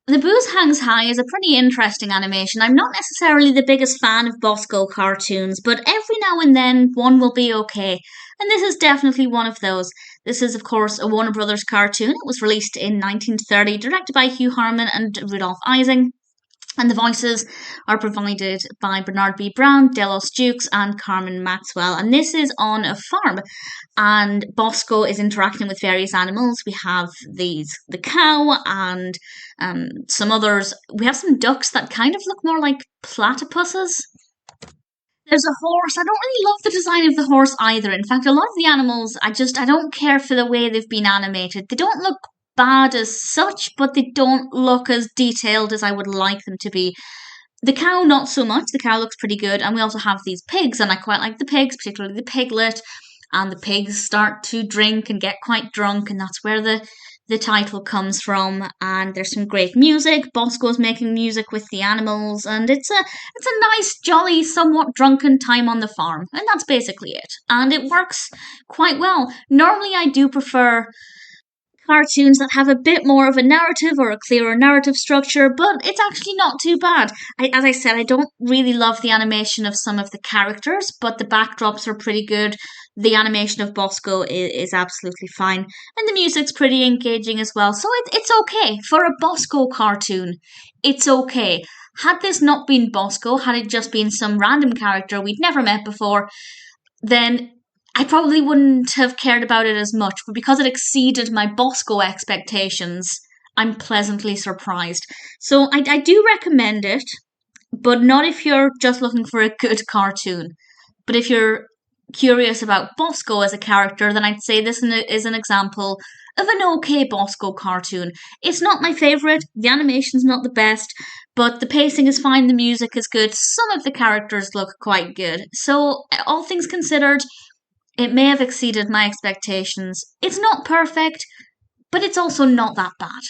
The Booze Hangs High is a pretty interesting animation. I'm not necessarily the biggest fan of Bosko cartoons, but every now and then one will be okay. And this is definitely one of those. This is, of course, a Warner Brothers cartoon. It was released in 1930, directed by Hugh Harman and Rudolf Ising. And the voices are provided by Bernard B. Brown, Delos Jewkes, and Carman Maxwell. And this is on a farm. And Bosko is interacting with various animals. We have the cow and some others. We have some ducks that kind of look more like platypuses. There's a horse. I don't really love the design of the horse either. In fact, a lot of the animals, I don't care for the way they've been animated. They don't look bad as such, but they don't look as detailed as I would like them to be. The cow, not so much. The cow looks pretty good. And we also have these pigs, and I quite like the pigs, particularly the piglet. And the pigs start to drink and get quite drunk, and that's where the title comes from. And there's some great music. Bosco's making music with the animals, and it's a nice, jolly, somewhat drunken time on the farm, and that's basically it. And it works quite well. Normally, I do prefer cartoons that have a bit more of a narrative or a clearer narrative structure, but it's actually not too bad. As I said, I don't really love the animation of some of the characters, but the backdrops are pretty good. The animation of Bosco is absolutely fine, and the music's pretty engaging as well. So it's okay for a Bosco cartoon. It's okay. Had this not been Bosco, had it just been some random character we'd never met before, then I probably wouldn't have cared about it as much, but because it exceeded my Bosco expectations, I'm pleasantly surprised. So I do recommend it, but not if you're just looking for a good cartoon. But if you're curious about Bosco as a character, then I'd say this is an example of an okay Bosco cartoon. It's not my favourite, the animation's not the best, but the pacing is fine, the music is good, some of the characters look quite good. So, all things considered, it may have exceeded my expectations. It's not perfect, but it's also not that bad.